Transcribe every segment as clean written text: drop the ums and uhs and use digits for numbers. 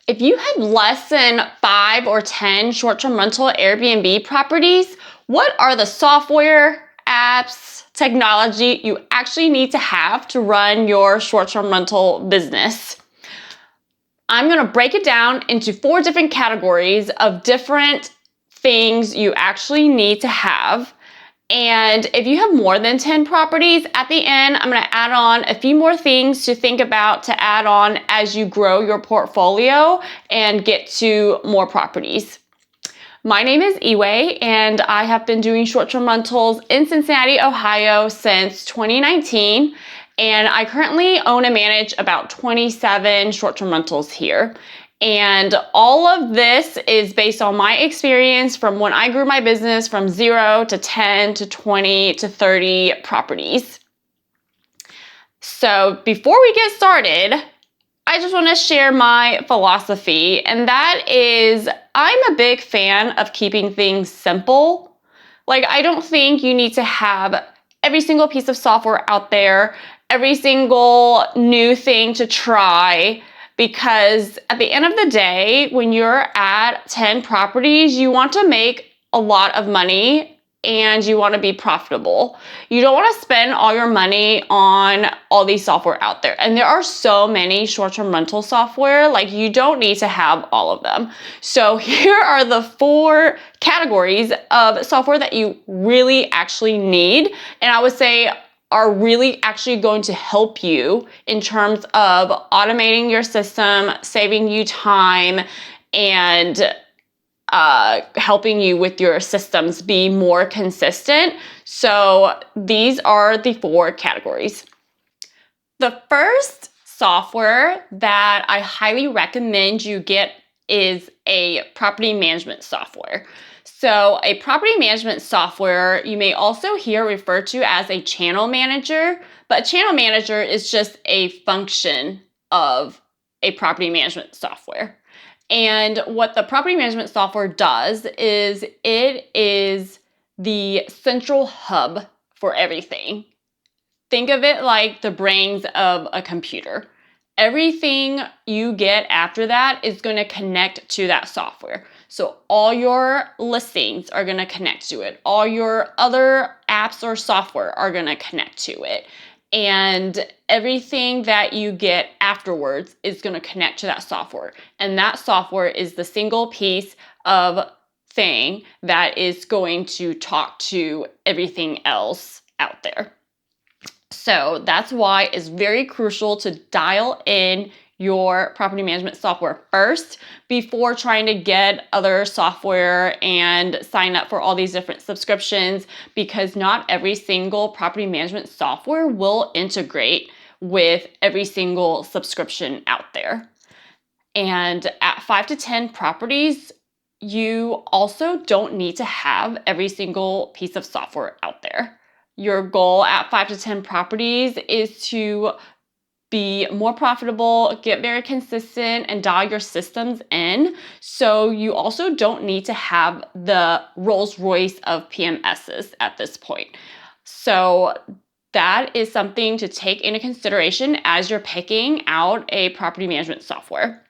If you have less than 5 or 10 short-term rental Airbnb properties, what are the software, apps, technology you actually need to have to run your short-term rental business? I'm gonna break it down into 4 different categories of different things you actually need to have. And if you have more than 10 properties, at the end, I'm gonna add on a few more things to think about to add on as you grow your portfolio and get to more properties. My name is Yiwei, and I have been doing short-term rentals in Cincinnati, Ohio since 2019. And I currently own and manage about 27 short-term rentals here. And all of this is based on my experience from when I grew my business from 0 to 10 to 20 to 30 properties. So before we get started, I just want to share my philosophy, and that is I'm a big fan of keeping things simple. Like, I don't think you need to have every single piece of software out there, every single new thing to try. Because at the end of the day, when you're at 10 properties, you want to make a lot of money and you want to be profitable. You don't want to spend all your money on all these software out there. And there are so many short-term rental software, like you don't need to have all of them. So here are the 4 categories of software that you really actually need. And I would say are really actually going to help you in terms of automating your system, saving you time, and helping you with your systems be more consistent. So these are the 4 categories. The first software that I highly recommend you get is a property management software. So a property management software you may also hear referred to as a channel manager, but a channel manager is just a function of a property management software. And what the property management software does is it is the central hub for everything. Think of it like the brains of a computer. Everything you get after that is going to connect to that software. So all your listings are going to connect to it. All your other apps or software are going to connect to it. And everything that you get afterwards is going to connect to that software. And that software is the single piece of thing that is going to talk to everything else out there. So that's why it's very crucial to dial in your property management software first before trying to get other software and sign up for all these different subscriptions, because not every single property management software will integrate with every single subscription out there. And at 5 to 10 properties, you also don't need to have every single piece of software out there. Your goal at 5 to 10 properties is to be more profitable, get very consistent, and dial your systems in. So you also don't need to have the Rolls Royce of PMSs at this point. So that is something to take into consideration as you're picking out a property management software.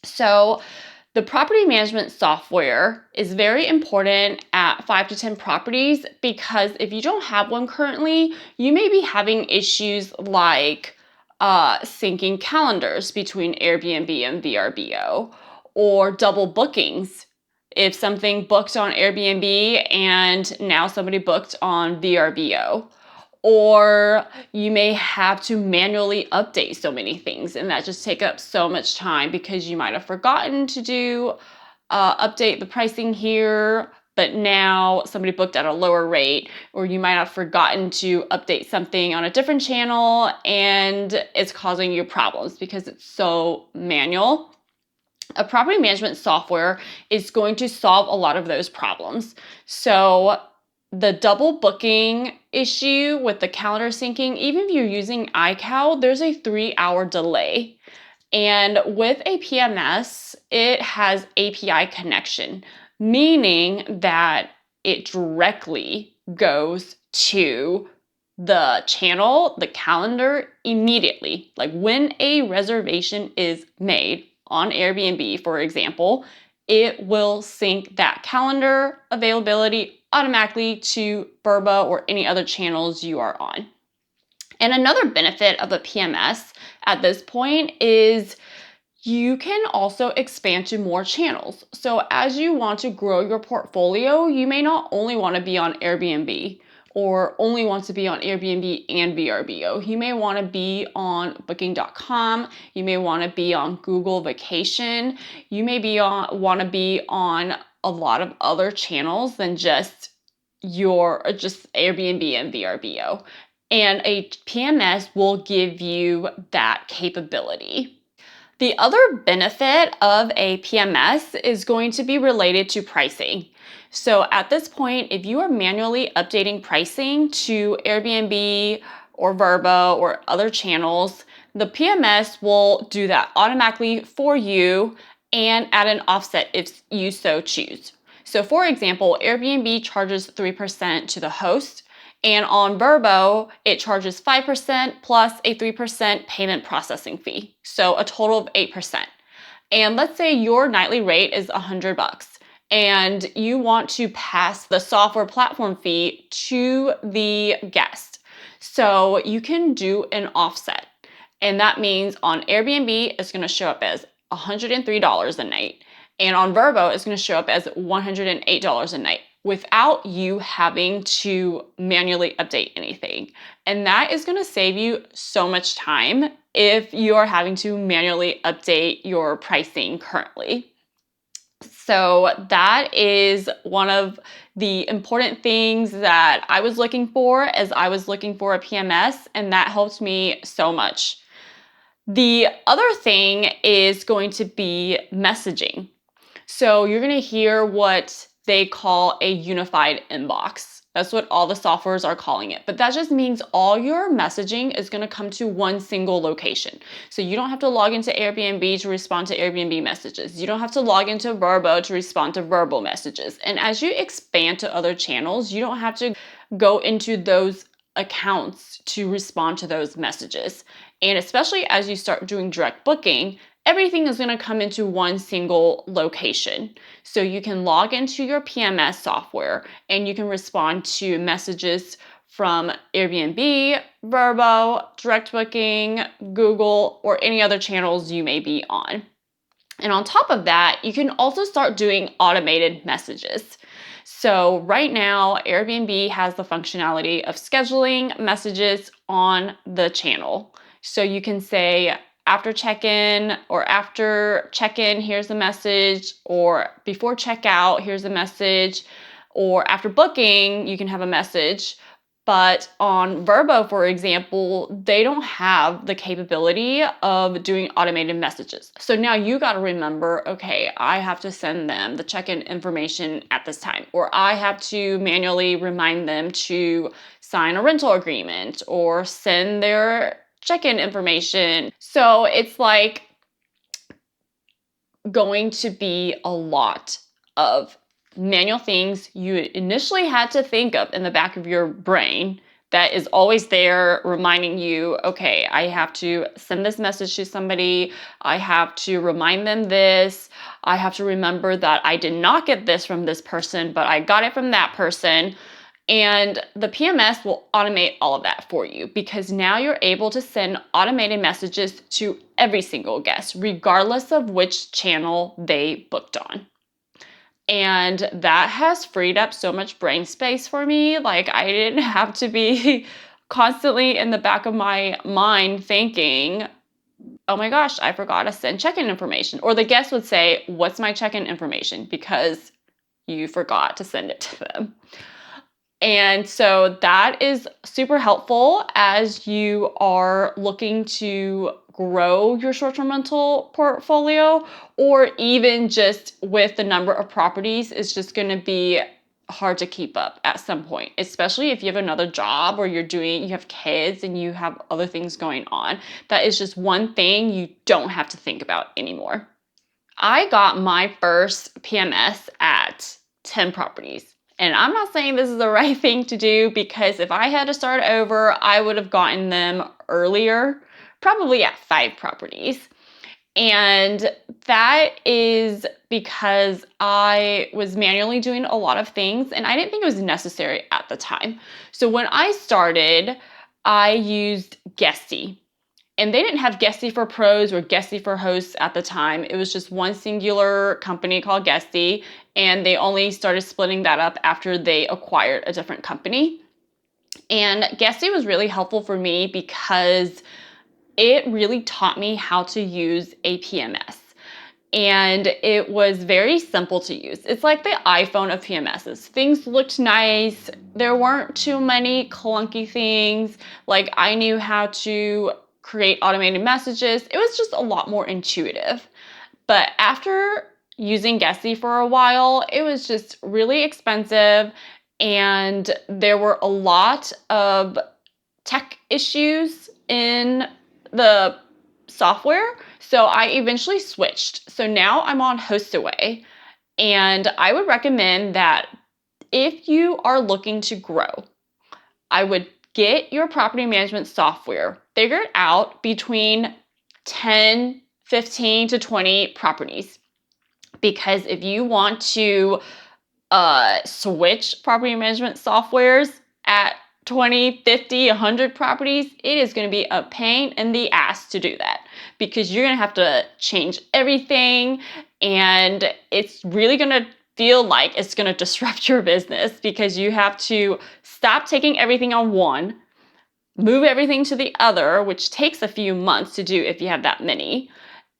So the property management software is very important at 5 to 10 properties, because if you don't have one currently, you may be having issues like syncing calendars between Airbnb and VRBO, or double bookings. If something booked on Airbnb and now somebody booked on VRBO. Or you may have to manually update so many things, and that just takes up so much time because you might have forgotten to do update the pricing here, but now somebody booked at a lower rate, or you might have forgotten to update something on a different channel and it's causing you problems because it's so manual. A property management software is going to solve a lot of those problems. So the double booking issue with the calendar syncing, even if you're using iCal, there's a 3-hour delay. And with a PMS, it has API connection, meaning that it directly goes to the channel, the calendar, immediately. Like when a reservation is made, on Airbnb, for example, it will sync that calendar availability automatically to Vrbo or any other channels you are on. And another benefit of a PMS at this point is you can also expand to more channels. So as you want to grow your portfolio, you may not only want to be on Airbnb or only want to be on Airbnb and VRBO. You may want to be on booking.com. You may want to be on Google Vacation. You may want to be on a lot of other channels than just Airbnb and VRBO. And a PMS will give you that capability. The other benefit of a PMS is going to be related to pricing. So at this point, if you are manually updating pricing to Airbnb or Vrbo or other channels, the PMS will do that automatically for you and add an offset if you so choose. So for example, Airbnb charges 3% to the host, and on Vrbo, it charges 5% plus a 3% payment processing fee. So a total of 8%. And let's say your nightly rate is $100 and you want to pass the software platform fee to the guest. So you can do an offset. And that means on Airbnb, it's going to show up as $103 a night. And on Vrbo, it's going to show up as $108 a night without you having to manually update anything. And that is going to save you so much time if you are having to manually update your pricing currently. So that is one of the important things that I was looking for as I was looking for a PMS, and that helped me so much. The other thing is going to be messaging. So you're going to hear what they call a unified inbox. That's what all the softwares are calling it. But that just means all your messaging is going to come to one single location. So you don't have to log into Airbnb to respond to Airbnb messages. You don't have to log into Vrbo to respond to Vrbo messages. And as you expand to other channels, you don't have to go into those accounts to respond to those messages. And especially as you start doing direct booking, everything is going to come into one single location. So you can log into your PMS software and you can respond to messages from Airbnb, Vrbo, direct booking, Google, or any other channels you may be on. And on top of that, you can also start doing automated messages. So right now, Airbnb has the functionality of scheduling messages on the channel. So you can say, after check-in or after check-in, here's the message, or before checkout, here's the message, or after booking, you can have a message. But on Vrbo, for example, they don't have the capability of doing automated messages. So now you got to remember, okay, I have to send them the check-in information at this time, or I have to manually remind them to sign a rental agreement or send their check-in information. So it's like going to be a lot of manual things you initially had to think of in the back of your brain that is always there reminding you, okay, I have to send this message to somebody. I have to remind them this. I have to remember that I did not get this from this person, but I got it from that person. And the PMS will automate all of that for you because now you're able to send automated messages to every single guest, regardless of which channel they booked on. And that has freed up so much brain space for me. Like, I didn't have to be constantly in the back of my mind thinking, oh my gosh, I forgot to send check-in information. Or the guest would say, what's my check-in information? Because you forgot to send it to them. And so that is super helpful as you are looking to grow your short-term rental portfolio, or even just with the number of properties, it's just going to be hard to keep up at some point, especially if you have another job or you have kids and you have other things going on. That is just one thing you don't have to think about anymore. I got my first PMS at 10 properties. And I'm not saying this is the right thing to do, because if I had to start over, I would have gotten them earlier, probably at 5 properties. And that is because I was manually doing a lot of things and I didn't think it was necessary at the time. So when I started, I used Guesty. And they didn't have Guesty for Pros or Guesty for Hosts at the time. It was just one singular company called Guesty, and they only started splitting that up after they acquired a different company. And Guesty was really helpful for me because it really taught me how to use a PMS. And it was very simple to use. It's like the iPhone of PMSs. Things looked nice. There weren't too many clunky things. Like I knew how to create automated messages. It was just a lot more intuitive. But after using Guesty for a while, it was just really expensive and there were a lot of tech issues in the software. So I eventually switched. So now I'm on HostAway, and I would recommend that if you are looking to grow, I would get your property management software figured out between 10, 15 to 20 properties. Because if you want to switch property management softwares at 20, 50, 100 properties, it is going to be a pain in the ass to do that because you're going to have to change everything and it's really going to feel like it's going to disrupt your business because you have to stop taking everything on one, move everything to the other, which takes a few months to do if you have that many.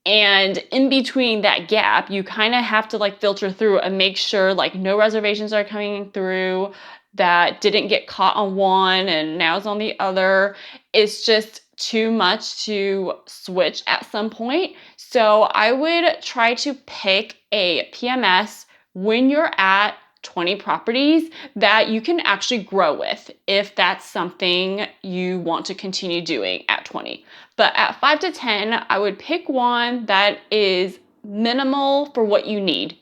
And in between that gap, you kind of have to like filter through and make sure like no reservations are coming through that didn't get caught on one and now it's on the other. It's just too much to switch at some point. So I would try to pick a PMS when you're at 20 properties that you can actually grow with if that's something you want to continue doing at 20. But at 5 to 10, I would pick one that is minimal for what you need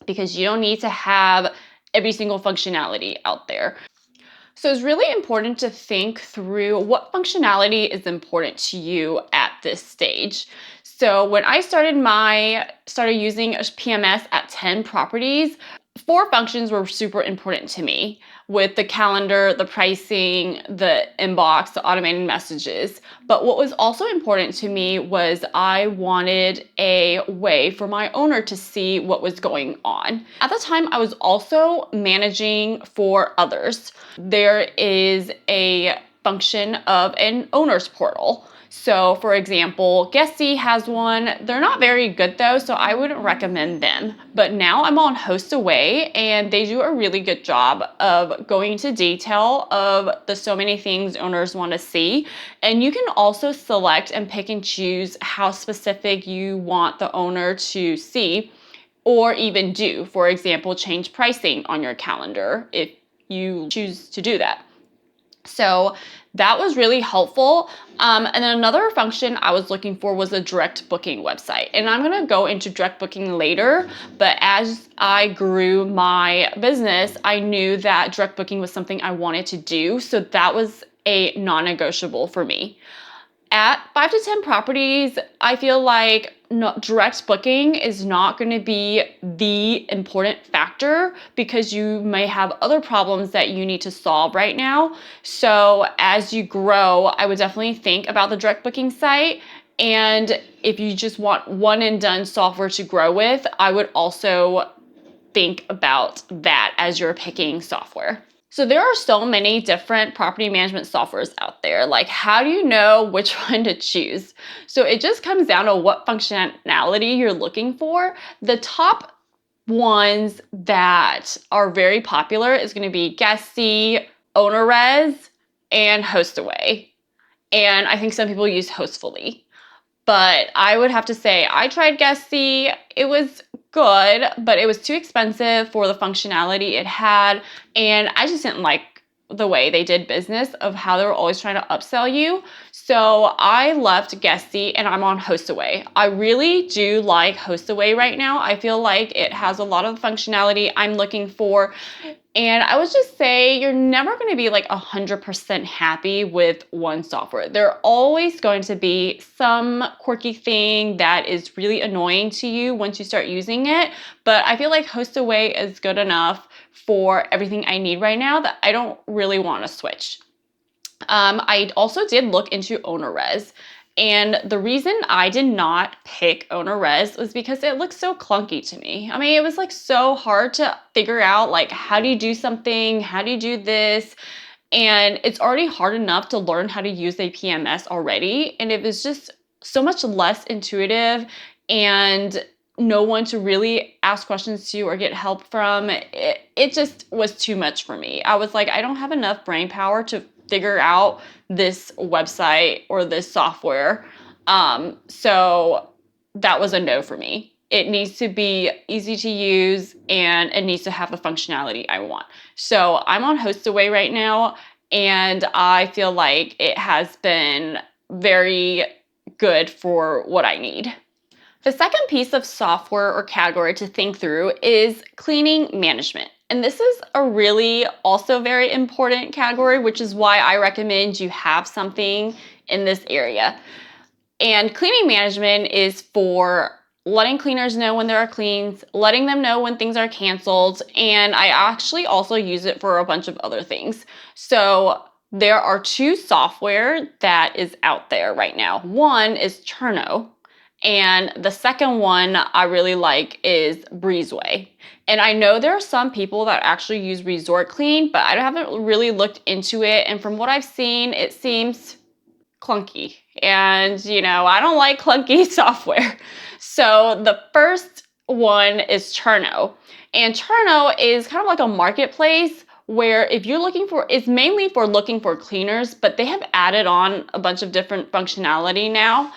because you don't need to have every single functionality out there. So it's really important to think through what functionality is important to you at this stage. So when I started using a PMS at 10 properties, 4 functions were super important to me with the calendar, the pricing, the inbox, the automated messages. But what was also important to me was I wanted a way for my owner to see what was going on. At the time, I was also managing for others. There is a function of an owner's portal. So for example, Guesty has one. They're not very good though, so I wouldn't recommend them. But now I'm on HostAway and they do a really good job of going into detail of the so many things owners want to see. And you can also select and pick and choose how specific you want the owner to see or even do. For example, change pricing on your calendar if you choose to do that. So that was really helpful. And then another function I was looking for was a direct booking website. And I'm gonna go into direct booking later, but as I grew my business, I knew that direct booking was something I wanted to do. So that was a non-negotiable for me. At 5 to 10 properties, I feel like direct booking is not going to be the important factor because you may have other problems that you need to solve right now. So as you grow, I would definitely think about the direct booking site. And if you just want one and done software to grow with, I would also think about that as you're picking software. So there are so many different property management softwares out there. Like, how do you know which one to choose? So it just comes down to what functionality you're looking for. The top ones that are very popular is going to be Guesty, OwnerRez, and HostAway. And I think some people use Hostfully. But I would have to say I tried Guesty. It was good, but it was too expensive for the functionality it had. And I just didn't like the way they did business of how they were always trying to upsell you. So I left Guesty and I'm on HostAway. I really do like HostAway right now. I feel like it has a lot of functionality I'm looking for. And I would just say you're never going to be like 100% happy with one software. There are always going to be some quirky thing that is really annoying to you once you start using it. But I feel like HostAway is good enough for everything I need right now that I don't really want to switch. I also did look into OwnerRez. And the reason I did not pick OwnerRez was because it looks so clunky to me. I mean, it was like so hard to figure out, like, how do you do something? How do you do this? And it's already hard enough to learn how to use a PMS already. And it was just so much less intuitive and no one to really ask questions to or get help from. It just was too much for me. I was like, I don't have enough brain power to figure out this website or this software. So that was a no for me. It needs to be easy to use and it needs to have the functionality I want. So I'm on HostAway right now and I feel like it has been very good for what I need. The second piece of software or category to think through is cleaning management. And this is a really also very important category, which is why I recommend you have something in this area. And cleaning management is for letting cleaners know when there are cleans, letting them know when things are canceled, and I actually also use it for a bunch of other things. So there are two software that is out there right now. One is Cherno, and the second one I really like is Breezeway. And I know there are some people that actually use Resort Clean, but I haven't really looked into it. And from what I've seen, it seems clunky. And, I don't like clunky software. So the first one is Cherno. And Cherno is kind of like a marketplace where if you're looking for, it's mainly for looking for cleaners, but they have added on a bunch of different functionality now.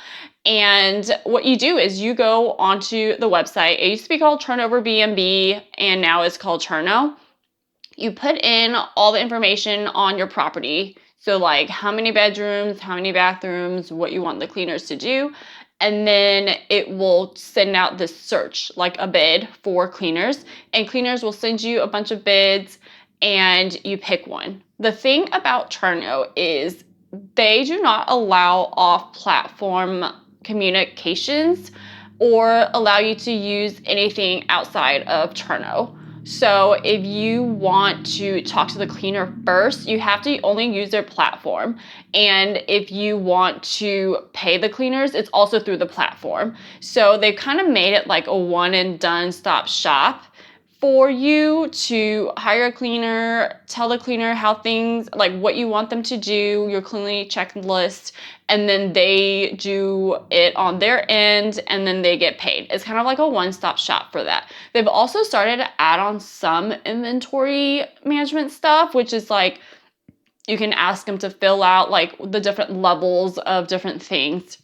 And what you do is you go onto the website. It used to be called Turnover BNB, and now it's called Cherno. You put in all the information on your property. So like how many bedrooms, how many bathrooms, what you want the cleaners to do. And then it will send out this search, like a bid for cleaners. And cleaners will send you a bunch of bids and you pick one. The thing about Cherno is they do not allow off-platform communications or allow you to use anything outside of Cherno. So if you want to talk to the cleaner first, you have to only use their platform. And if you want to pay the cleaners, it's also through the platform. So they've kind of made it like a one and done stop shop for you to hire a cleaner, tell the cleaner how things, like what you want them to do, your cleanliness checklist, and then they do it on their end and then they get paid. It's kind of like a one-stop shop for that. They've also started to add on some inventory management stuff, which is like you can ask them to fill out like the different levels of different things.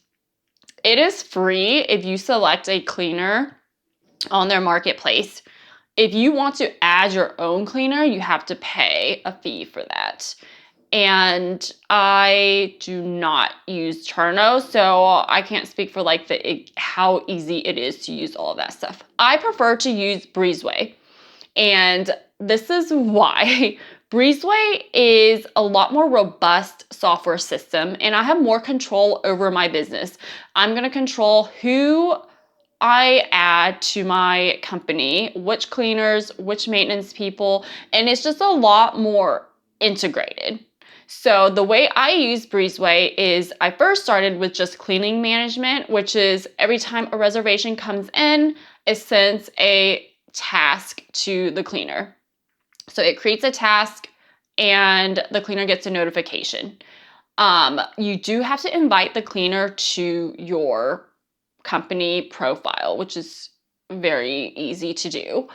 It is free if you select a cleaner on their marketplace. If you want to add your own cleaner, you have to pay a fee for that. And I do not use Cherno, so I can't speak for like how easy it is to use all of that stuff. I prefer to use Breezeway, and this is why. Breezeway is a lot more robust software system, and I have more control over my business. I'm going to control who I add to my company, which cleaners, which maintenance people, and it's just a lot more integrated. So the way I use Breezeway is I first started with just cleaning management, which is every time a reservation comes in, it sends a task to the cleaner. So it creates a task and the cleaner gets a notification. You do have to invite the cleaner to your company profile, which is very easy to do.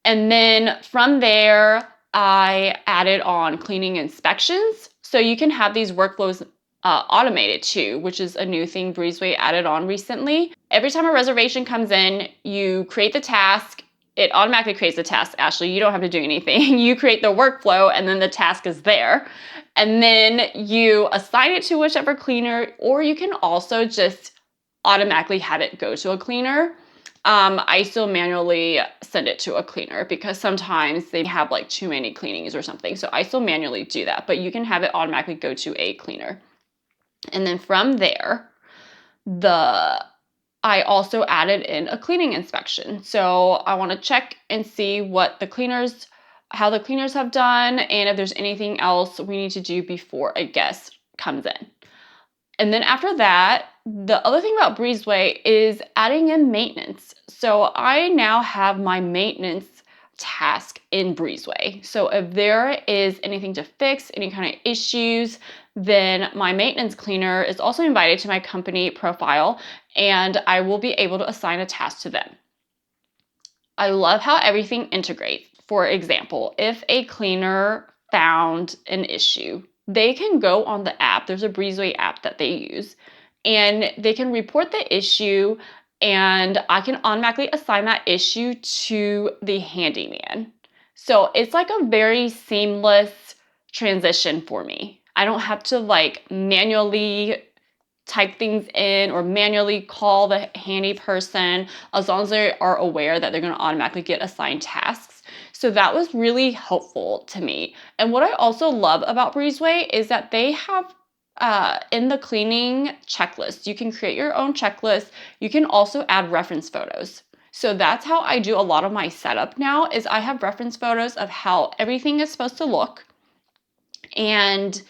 And then from there, I added on cleaning inspections. So you can have these workflows automated too, which is a new thing Breezeway added on recently. Every time a reservation comes in, you create the task. It automatically creates the task. Ashley, you don't have to do anything. You create the workflow and then the task is there. And then you assign it to whichever cleaner, or you can also just automatically have it go to a cleaner. I still manually send it to a cleaner because sometimes they have like too many cleanings or something. So I still manually do that, but you can have it automatically go to a cleaner. And then from there, I also added in a cleaning inspection. So I want to check and see how the cleaners have done, and if there's anything else we need to do before a guest comes in. And then after that, the other thing about Breezeway is adding in maintenance. So I now have my maintenance task in Breezeway. So if there is anything to fix, any kind of issues, then my maintenance cleaner is also invited to my company profile, and I will be able to assign a task to them. I love how everything integrates. For example, if a cleaner found an issue, they can go on the app. There's a Breezeway app that they use, and they can report the issue, and I can automatically assign that issue to the handyman. So it's like a very seamless transition for me. I don't have to like manually type things in or manually call the handy person, as long as they are aware that they're going to automatically get assigned tasks. So that was really helpful to me. And what I also love about Breezeway is that they have in the cleaning checklist, you can create your own checklist. You can also add reference photos. So that's how I do a lot of my setup now, is I have reference photos of how everything is supposed to look, and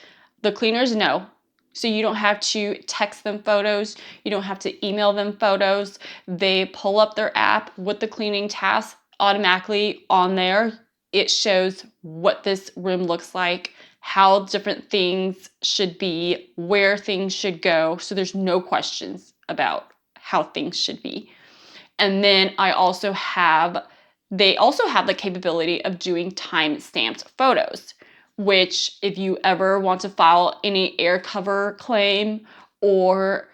the cleaners know. So you don't have to text them photos. You don't have to email them photos. They pull up their app with the cleaning task automatically on there. It shows what this room looks like, how different things should be, where things should go. So there's no questions about how things should be. And then they also have the capability of doing time-stamped photos, which if you ever want to file any air cover claim or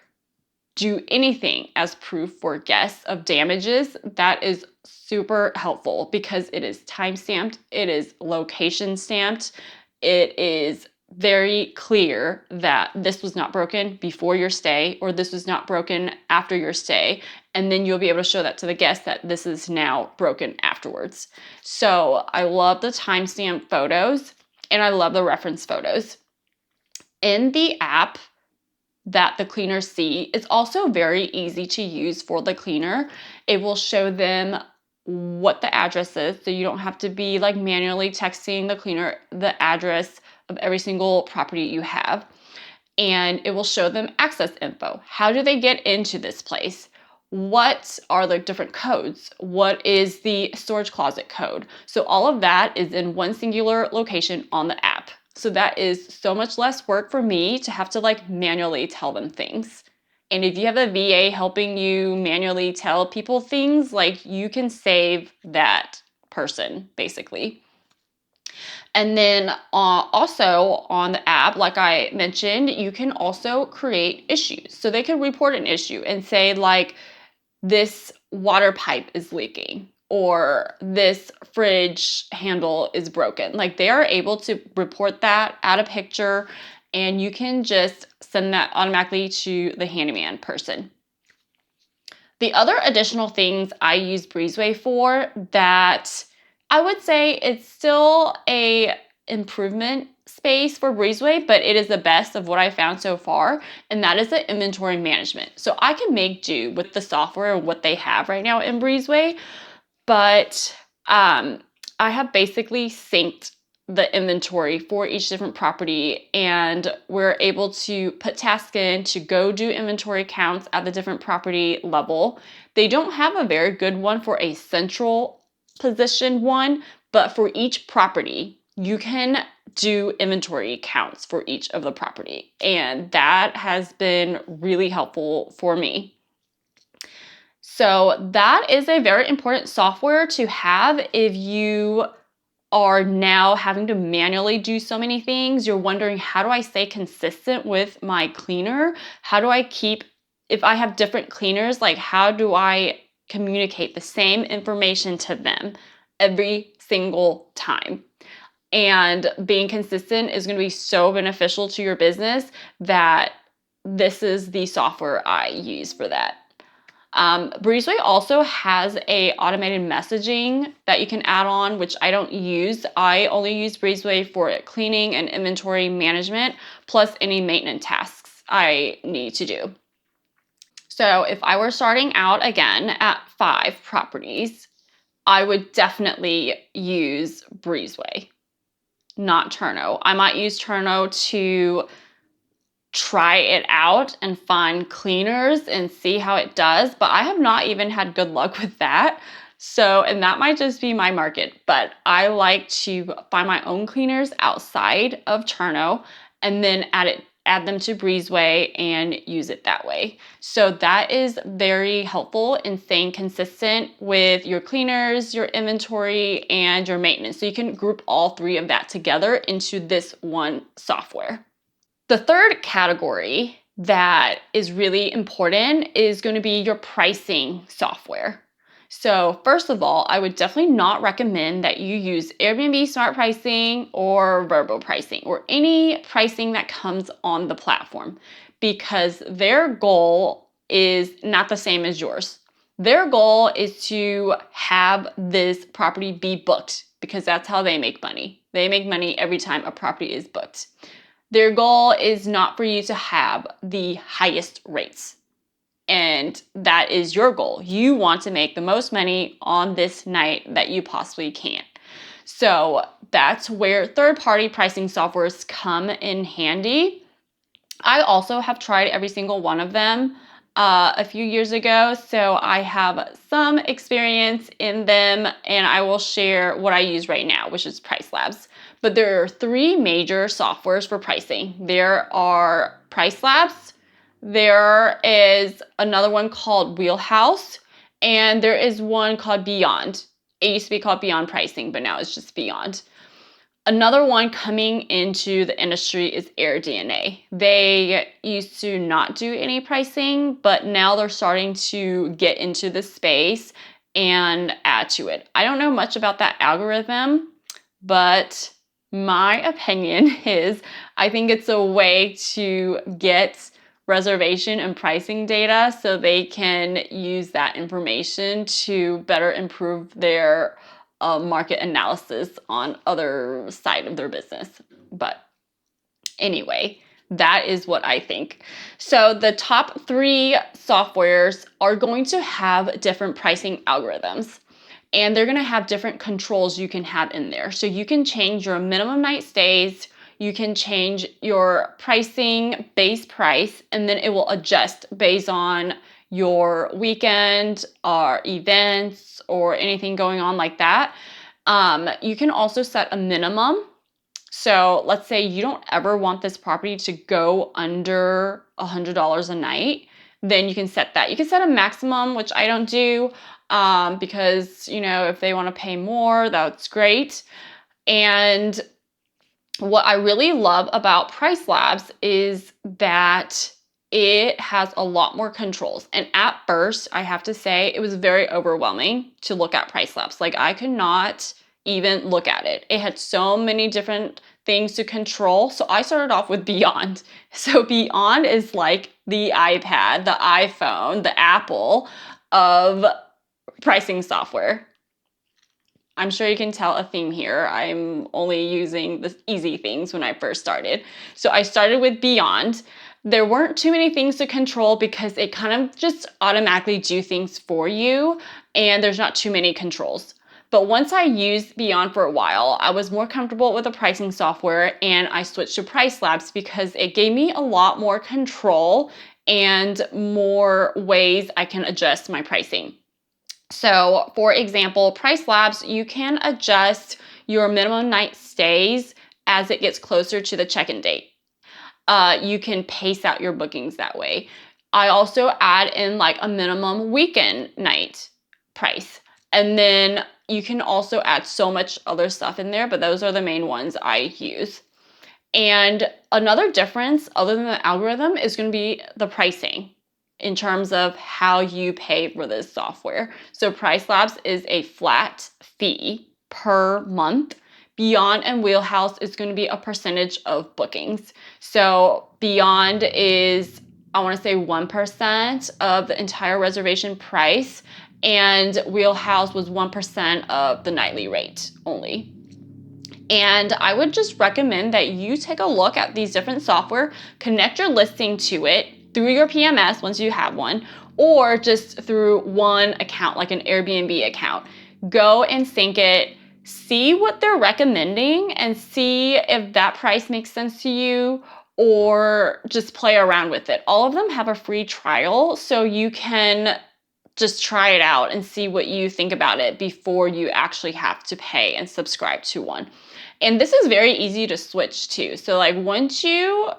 do anything as proof for guests of damages, that is super helpful because it is time-stamped, it is location stamped, it is very clear that this was not broken before your stay or this was not broken after your stay, and then you'll be able to show that to the guest that this is now broken afterwards. So I love the timestamp photos and I love the reference photos. In the app that the cleaners see, it's also very easy to use for the cleaner. It will show them what the address is, so you don't have to be like manually texting the cleaner the address of every single property you have. And it will show them access info. How do they get into this place? What are the different codes? What is the storage closet code? So all of that is in one singular location on the app. So that is so much less work for me to have to like manually tell them things. And if you have a VA helping you manually tell people things, like you can save that person basically. And then also on the app, like I mentioned, you can also create issues. So they can report an issue and say like, this water pipe is leaking or this fridge handle is broken. Like they are able to report that, add a picture, and you can just send that automatically to the handyman person. The other additional things I use Breezeway for that I would say it's still a improvement space for Breezeway, but it is the best of what I found so far, and that is the inventory management. So I can make do with the software and what they have right now in Breezeway, but I have basically synced the inventory for each different property, and we're able to put tasks in to go do inventory counts at the different property level. They don't have a very good one for a central position one, but for each property, you can do inventory counts for each of the property, and that has been really helpful for me. So that is a very important software to have if you are now having to manually do so many things. You're wondering, how do I stay consistent with my cleaner? How do I keep, if I have different cleaners, like how do I communicate the same information to them every single time? And being consistent is going to be so beneficial to your business that this is the software I use for that. Breezeway also has a automated messaging that you can add on, which I don't use. I only use Breezeway for cleaning and inventory management, plus any maintenance tasks I need to do. So if I were starting out again at 5 properties, I would definitely use Breezeway, not Turno. I might use Turno to try it out and find cleaners and see how it does, but I have not even had good luck with that. So, and that might just be my market, but I like to find my own cleaners outside of Turno and then add them to Breezeway and use it that way. So that is very helpful in staying consistent with your cleaners, your inventory, and your maintenance. So you can group all 3 of that together into this one software. The third category that is really important is going to be your pricing software. So first of all, I would definitely not recommend that you use Airbnb Smart Pricing or Verbal Pricing or any pricing that comes on the platform, because their goal is not the same as yours. Their goal is to have this property be booked, because that's how they make money. They make money every time a property is booked. Their goal is not for you to have the highest rates. And that is your goal. You want to make the most money on this night that you possibly can. So that's where third-party pricing softwares come in handy. I also have tried every single one of them a few years ago, so I have some experience in them, and I will share what I use right now, which is PriceLabs. But there are 3 major softwares for pricing. There are PriceLabs, there is another one called Wheelhouse, and there is one called Beyond. It used to be called Beyond Pricing, but now it's just Beyond. Another one coming into the industry is AirDNA. They used to not do any pricing, but now they're starting to get into the space and add to it. I don't know much about that algorithm, but my opinion is I think it's a way to get reservation and pricing data so they can use that information to better improve their market analysis on other side of their business. But anyway, that is what I think. So the top 3 softwares are going to have different pricing algorithms, and they're going to have different controls you can have in there. So you can change your minimum night stays, you can change your pricing base price, and then it will adjust based on your weekend or events or anything going on like that. You can also set a minimum. So let's say you don't ever want this property to go under $100 a night, then you can set that. You can set a maximum, which I don't do, because, you know, if they want to pay more, that's great. And what I really love about PriceLabs is that it has a lot more controls. And at first, I have to say, it was very overwhelming to look at PriceLabs. Like, I could not even look at it. It had so many different things to control. So I started off with Beyond. So Beyond is like the iPad, the iPhone, the Apple of pricing software. I'm sure you can tell a theme here. I'm only using the easy things when I first started. So I started with Beyond. There weren't too many things to control because it kind of just automatically do things for you, and there's not too many controls. But once I used Beyond for a while, I was more comfortable with the pricing software, and I switched to PriceLabs because it gave me a lot more control and more ways I can adjust my pricing. So for example, PriceLabs, you can adjust your minimum night stays as it gets closer to the check-in date. You can pace out your bookings that way. I also add in like a minimum weekend night price. And then you can also add so much other stuff in there, but those are the main ones I use. And another difference other than the algorithm is going to be the pricing in terms of how you pay for this software. So PriceLabs is a flat fee per month. Beyond and Wheelhouse is going to be a percentage of bookings. So Beyond is I want to say 1% of the entire reservation price, and Wheelhouse was 1% of the nightly rate only. And I would just recommend that you take a look at these different software, connect your listing to it through your PMS once you have one, or just through one account, like an Airbnb account. Go and sync it, see what they're recommending, and see if that price makes sense to you, or just play around with it. All of them have a free trial, so you can just try it out and see what you think about it before you actually have to pay and subscribe to one. And this is very easy to switch to. So like once you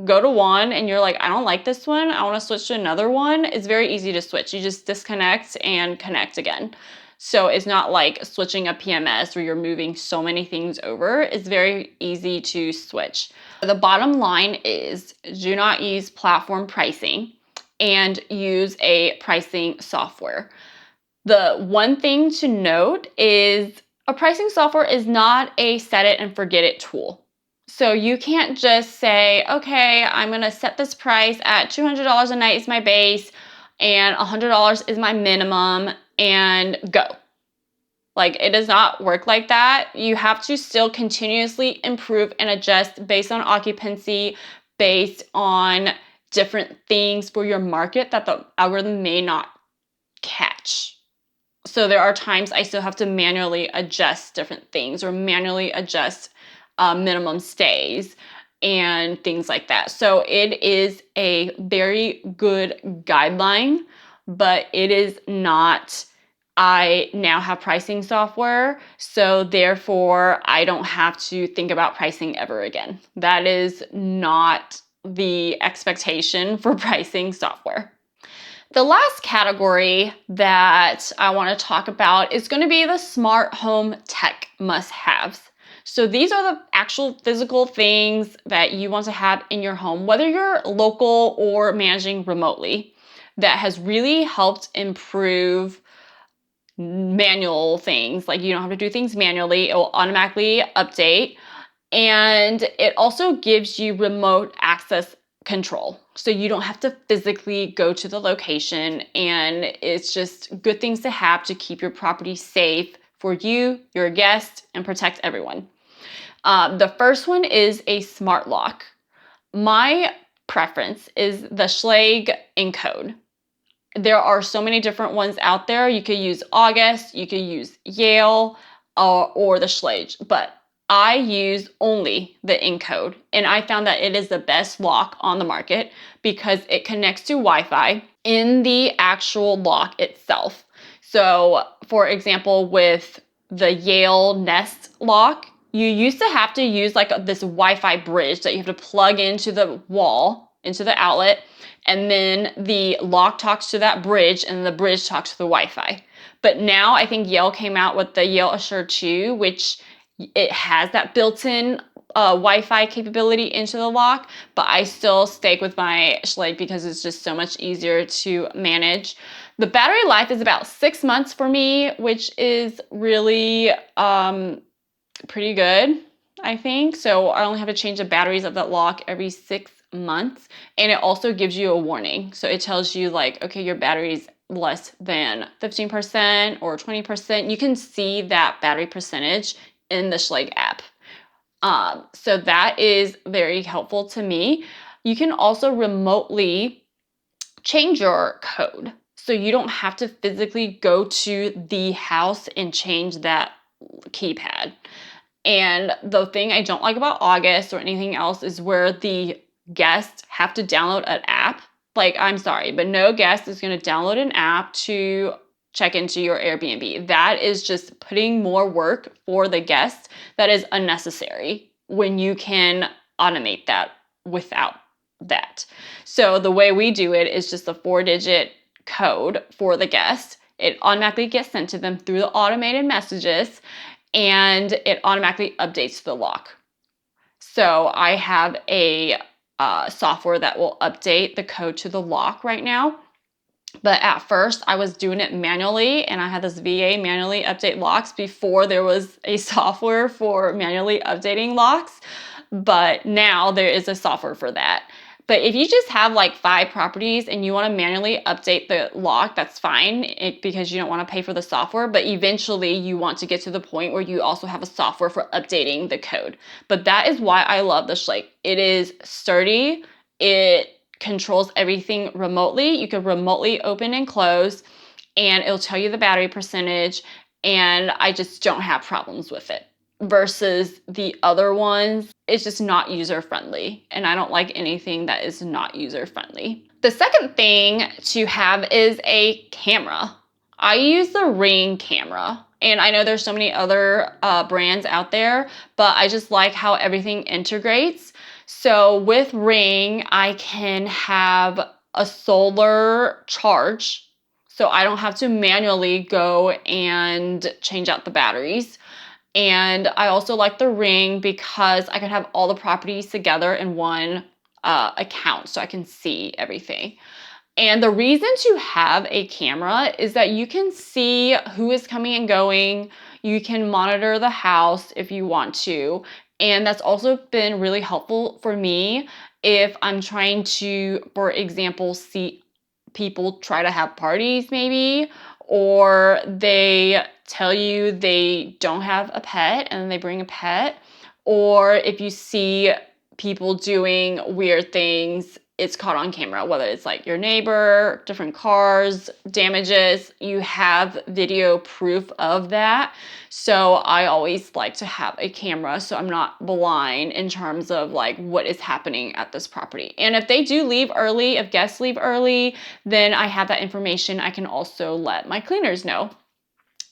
go to one and you're like, I don't like this one, I want to switch to another one, it's very easy to switch. You just disconnect and connect again. So it's not like switching a PMS where you're moving so many things over. It's very easy to switch. The bottom line is do not use platform pricing and use a pricing software. The one thing to note is a pricing software is not a set it and forget it tool. So you can't just say, okay, I'm gonna set this price at $200 a night is my base and $100 is my minimum and go. Like, it does not work like that. You have to still continuously improve and adjust based on occupancy, based on different things for your market that the algorithm may not catch. So there are times I still have to manually adjust different things or manually adjust minimum stays and things like that. So it is a very good guideline, but it is not, I now have pricing software, so therefore I don't have to think about pricing ever again. That is not the expectation for pricing software. The last category that I want to talk about is going to be the smart home tech must-haves. So these are the actual physical things that you want to have in your home, whether you're local or managing remotely, that has really helped improve manual things. Like, you don't have to do things manually, it will automatically update. And it also gives you remote access control. So you don't have to physically go to the location, and it's just good things to have to keep your property safe for you, your guests, and protect everyone. The first one is a smart lock. My preference is the Schlage Encode. There are so many different ones out there. You could use August, you could use Yale, or the Schlage, but I use only the Encode, and I found that it is the best lock on the market because it connects to Wi-Fi in the actual lock itself. So, for example, with the Yale Nest lock, you used to have to use like this Wi-Fi bridge that you have to plug into the wall, into the outlet, and then the lock talks to that bridge, and the bridge talks to the Wi-Fi. But now I think Yale came out with the Yale Assure 2, which it has that built-in Wi-Fi capability into the lock, but I still stay with my Schlage because it's just so much easier to manage. The battery life is about 6 months for me, which is really pretty good, I think. So I only have to change the batteries of that lock every 6 months, and it also gives you a warning. So it tells you like, okay, your battery's less than 15% or 20%. You can see that battery percentage in the Schlage app. So that is very helpful to me. You can also remotely change your code. So you don't have to physically go to the house and change that keypad. And the thing I don't like about August or anything else is where the guests have to download an app. Like, I'm sorry, but no guest is going to download an app to check into your Airbnb. That is just putting more work for the guest that is unnecessary when you can automate that without that. So the way we do it is just a 4-digit code for the guest. It automatically gets sent to them through the automated messages, and it automatically updates the lock. So I have a software that will update the code to the lock right now. But at first I was doing it manually, and I had this VA manually update locks before there was a software for manually updating locks. But now there is a software for that. But if you just have like 5 properties and you want to manually update the lock, that's fine because you don't want to pay for the software. But eventually you want to get to the point where you also have a software for updating the code. But that is why I love the Schlage. It is sturdy. It controls everything remotely. You can remotely open and close, and it'll tell you the battery percentage. And I just don't have problems with it. Versus the other ones, it's just not user-friendly. And I don't like anything that is not user-friendly. The second thing to have is a camera. I use the Ring camera. And I know there's so many other brands out there, but I just like how everything integrates. So with Ring, I can have a solar charge. So I don't have to manually go and change out the batteries. And I also like the Ring because I can have all the properties together in one account so I can see everything. And the reason to have a camera is that you can see who is coming and going. You can monitor the house if you want to. And that's also been really helpful for me if I'm trying to, for example, see people try to have parties maybe, or they tell you they don't have a pet and they bring a pet, or if you see people doing weird things, it's caught on camera, whether it's like your neighbor, different cars, damages, you have video proof of that. So I always like to have a camera so I'm not blind in terms of like what is happening at this property. And if they do leave early, if guests leave early, then I have that information. I can also let my cleaners know.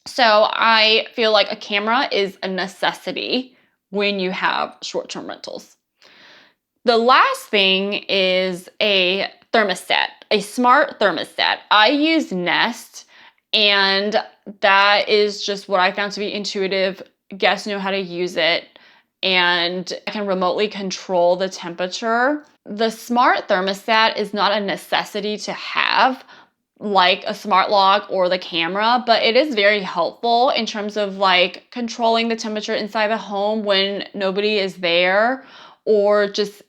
So I feel like a camera is a necessity when you have short-term rentals. The last thing is a thermostat, a smart thermostat. I use Nest, and that is just what I found to be intuitive. Guests know how to use it, and I can remotely control the temperature. The smart thermostat is not a necessity to have, like a smart lock or the camera, but it is very helpful in terms of like controlling the temperature inside the home when nobody is there, or just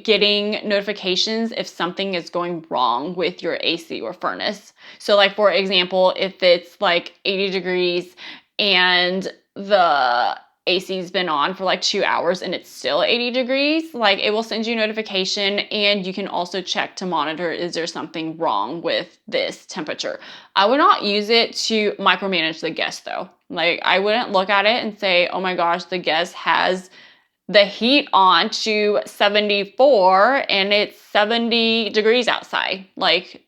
getting notifications if something is going wrong with your AC or furnace. So like, for example, if it's like 80 degrees and the AC's been on for like 2 hours and it's still 80 degrees, like it will send you a notification, and you can also check to monitor, is there something wrong with this temperature? I would not use it to micromanage the guest though. Like I wouldn't look at it and say, oh my gosh, the guest has the heat on to 74 and it's 70 degrees outside. Like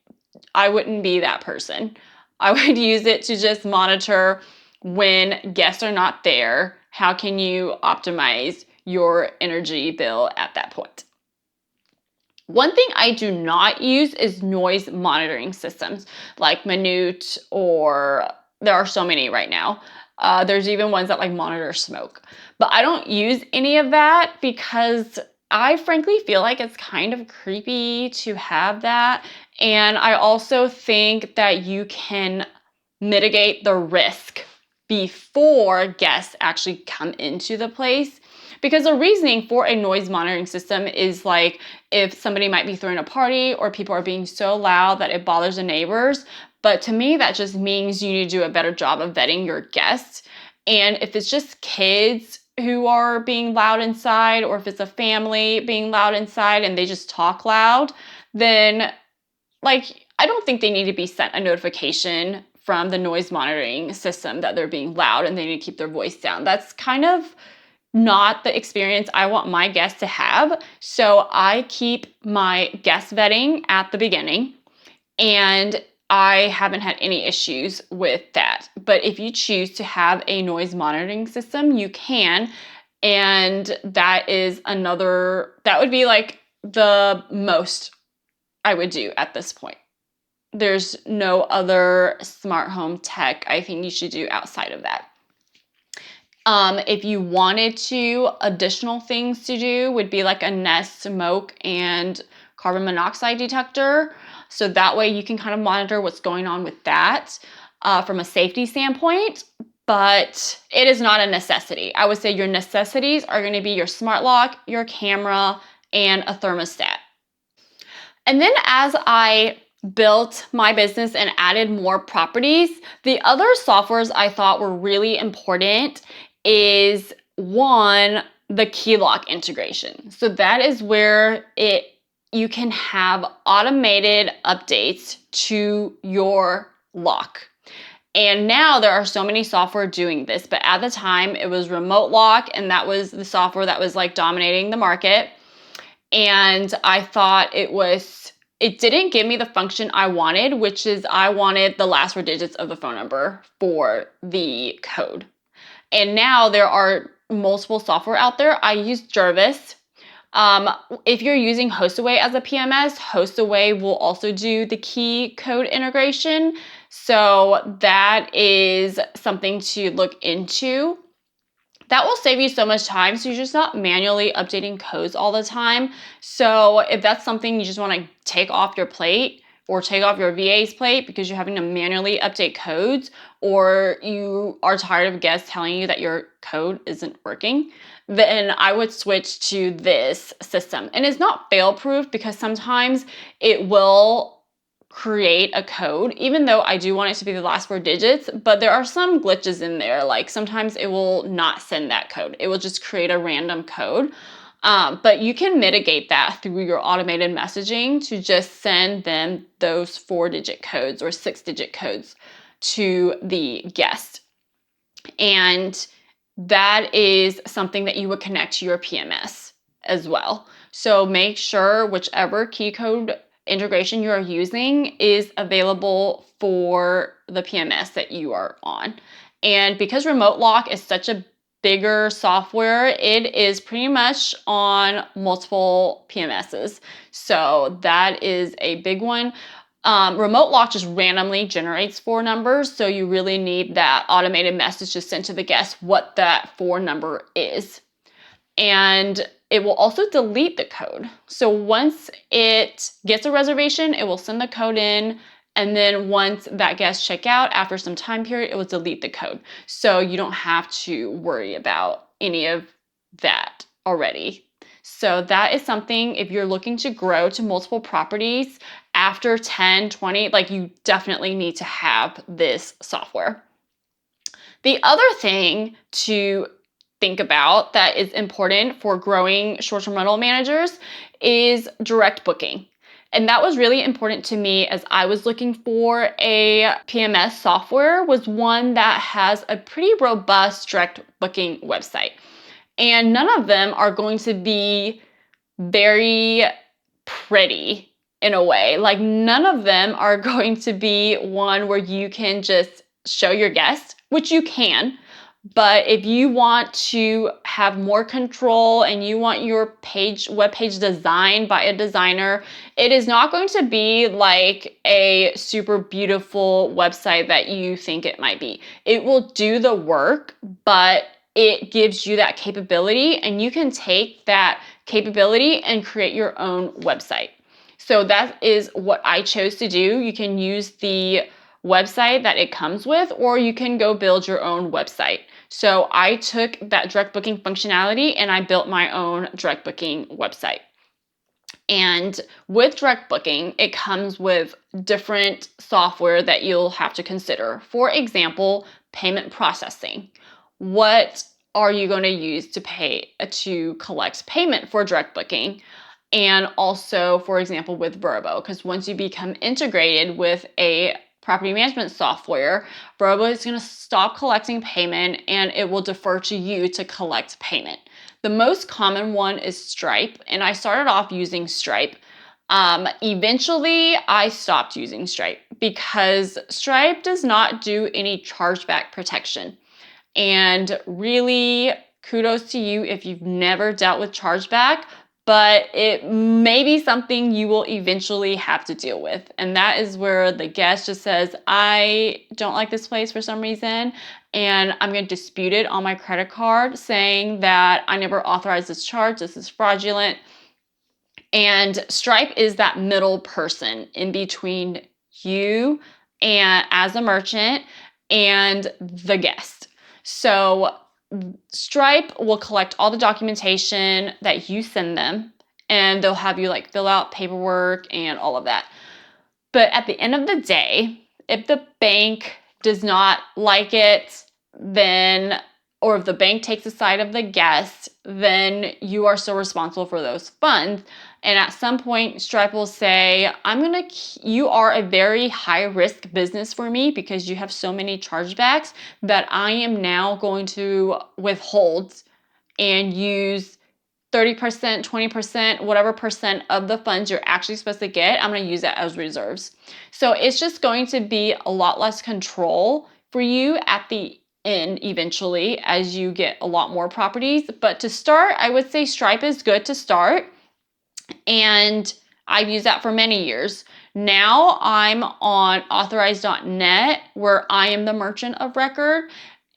I wouldn't be that person. I would use it to just monitor when guests are not there. How can you optimize your energy bill at that point? One thing I do not use is noise monitoring systems like Minute, or there are so many right now. There's even ones that like monitor smoke. But I don't use any of that because I frankly feel like it's kind of creepy to have that. And I also think that you can mitigate the risk before guests actually come into the place. Because the reasoning for a noise monitoring system is like if somebody might be throwing a party or people are being so loud that it bothers the neighbors. But to me, that just means you need to do a better job of vetting your guests. And if it's just kids who are being loud inside, or if it's a family being loud inside and they just talk loud, then like I don't think they need to be sent a notification from the noise monitoring system that they're being loud and they need to keep their voice down. That's kind of not the experience I want my guests to have. So I keep my guest vetting at the beginning, and I haven't had any issues with that. But if you choose to have a noise monitoring system, you can. And that is that would be like the most I would do at this point. There's no other smart home tech I think you should do outside of that. If you wanted to, additional things to do would be like a Nest smoke and carbon monoxide detector. So that way you can kind of monitor what's going on with that from a safety standpoint, but it is not a necessity. I would say your necessities are going to be your smart lock, your camera, and a thermostat. And then as I built my business and added more properties, the other softwares I thought were really important is one, the key lock integration. So that is where you can have automated updates to your lock. And now there are so many software doing this, but at the time it was Remote Lock, and that was the software that was like dominating the market. And I thought it didn't give me the function I wanted, which is I wanted the last 4 digits of the phone number for the code. And now there are multiple software out there. I use Jervis. If you're using Hostaway as a PMS, Hostaway will also do the key code integration. So that is something to look into. That will save you so much time, so you're just not manually updating codes all the time. So if that's something you just want to take off your plate or take off your VA's plate because you're having to manually update codes, or you are tired of guests telling you that your code isn't working, then I would switch to this system. And it's not fail-proof because sometimes it will create a code, even though I do want it to be the last 4 digits, but there are some glitches in there. Like sometimes it will not send that code. It will just create a random code. But you can mitigate that through your automated messaging to just send them those 4-digit codes or 6-digit codes to the guest. And that is something that you would connect to your PMS as well. So make sure whichever key code integration you are using is available for the PMS that you are on. And because Remote Lock is such a bigger software, it is pretty much on multiple PMSs. So that is a big one. Remote Lock just randomly generates 4 numbers, so you really need that automated message to send to the guest what that 4 number is. And it will also delete the code. So once it gets a reservation, it will send the code in, and then once that guest check out after some time period, it will delete the code. So you don't have to worry about any of that already. So that is something, if you're looking to grow to multiple properties after 10, 20, like you definitely need to have this software. The other thing to think about that is important for growing short-term rental managers is direct booking. And that was really important to me as I was looking for a PMS software, was one that has a pretty robust direct booking website. And none of them are going to be very pretty in a way. Like none of them are going to be one where you can just show your guests, which you can. But if you want to have more control and you want your web page designed by a designer, it is not going to be like a super beautiful website that you think it might be. It will do the work, but it gives you that capability, and you can take that capability and create your own website. So that is what I chose to do. You can use the website that it comes with, or you can go build your own website. So I took that direct booking functionality and I built my own direct booking website. And with direct booking, it comes with different software that you'll have to consider. For example, payment processing. What are you going to use to collect payment for direct booking? And also, for example, with Vrbo, because once you become integrated with a property management software, Vrbo is going to stop collecting payment and it will defer to you to collect payment. The most common one is Stripe, and I started off using Stripe. Eventually, I stopped using Stripe because Stripe does not do any chargeback protection. And really, kudos to you if you've never dealt with chargeback, but it may be something you will eventually have to deal with. And that is where the guest just says, I don't like this place for some reason, and I'm going to dispute it on my credit card saying that I never authorized this charge, this is fraudulent. And Stripe is that middle person in between you and as a merchant and the guest. So Stripe will collect all the documentation that you send them, and they'll have you like fill out paperwork and all of that. But at the end of the day, if the bank does not like it, then, or if the bank takes the side of the guest, then you are still responsible for those funds. And at some point, Stripe will say, you are a very high risk business for me because you have so many chargebacks that I am now going to withhold and use 30%, 20%, whatever percent of the funds you're actually supposed to get, I'm going to use that as reserves. So it's just going to be a lot less control for you at the end eventually as you get a lot more properties. But to start, I would say Stripe is good to start. And I've used that for many years. Now I'm on authorize.net where I am the merchant of record.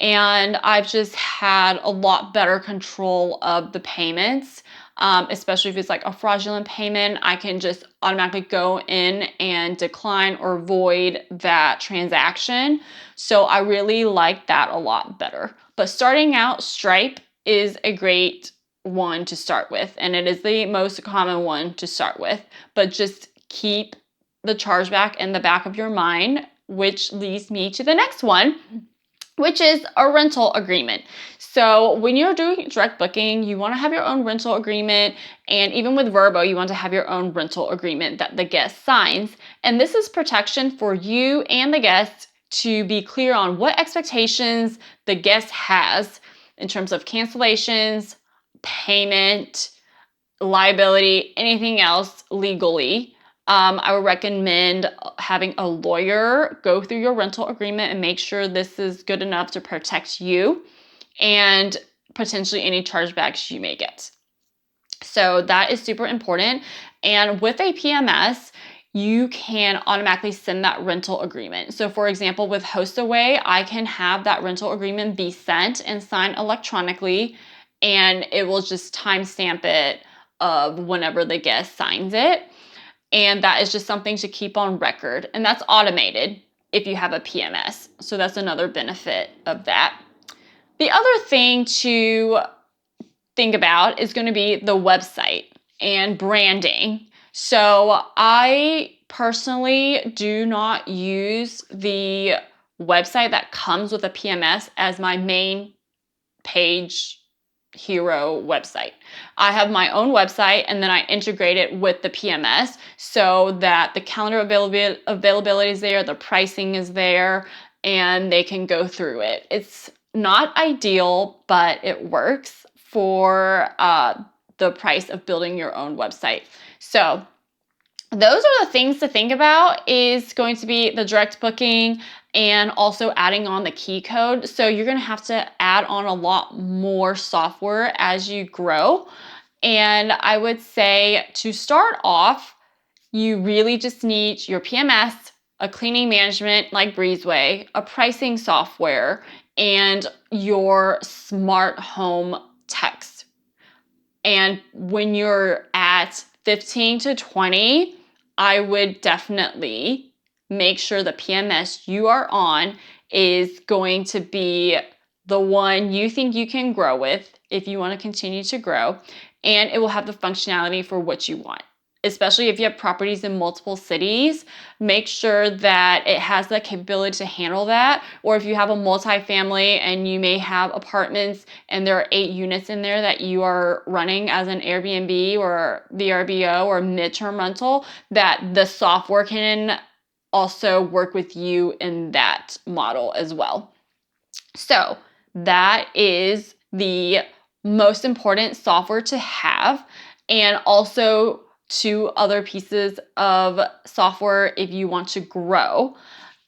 And I've just had a lot better control of the payments, especially if it's like a fraudulent payment. I can just automatically go in and decline or void that transaction. So I really like that a lot better. But starting out, Stripe is a great one to start with, and it is the most common one to start with. But just keep the chargeback in the back of your mind, which leads me to the next one, which is a rental agreement. So when you're doing direct booking, you want to have your own rental agreement. And even with Verbo, you want to have your own rental agreement that the guest signs. And this is protection for you and the guest to be clear on what expectations the guest has in terms of cancellations, payment, liability, anything else legally. I would recommend having a lawyer go through your rental agreement and make sure this is good enough to protect you and potentially any chargebacks you may get. So that is super important. And with a PMS, you can automatically send that rental agreement. So for example, with HostAway, I can have that rental agreement be sent and signed electronically, and it will just timestamp it of whenever the guest signs it. And that is just something to keep on record. And that's automated if you have a PMS. So that's another benefit of that. The other thing to think about is going to be the website and branding. So I personally do not use the website that comes with a PMS as my main page hero website. I have my own website and then I integrate it with the PMS so that the calendar availability is there, the pricing is there, and they can go through it. It's not ideal, but it works for the price of building your own website. So those are the things to think about, is going to be the direct booking and also adding on the key code. So you're going to have to add on a lot more software as you grow. And I would say to start off, you really just need your PMS, a cleaning management like Breezeway, a pricing software, and your smart home text. And when you're at 15 to 20, I would definitely make sure the PMS you are on is going to be the one you think you can grow with if you want to continue to grow, and it will have the functionality for what you want. Especially if you have properties in multiple cities, make sure that it has the capability to handle that. Or if you have a multifamily and you may have apartments and there are 8 units in there that you are running as an Airbnb or VRBO or midterm rental, that the software can also work with you in that model as well. So that is the most important software to have, and also 2 other pieces of software if you want to grow.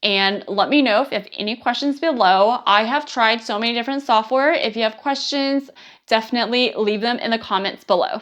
And let me know if you have any questions below. I have tried so many different software. If you have questions, definitely leave them in the comments below.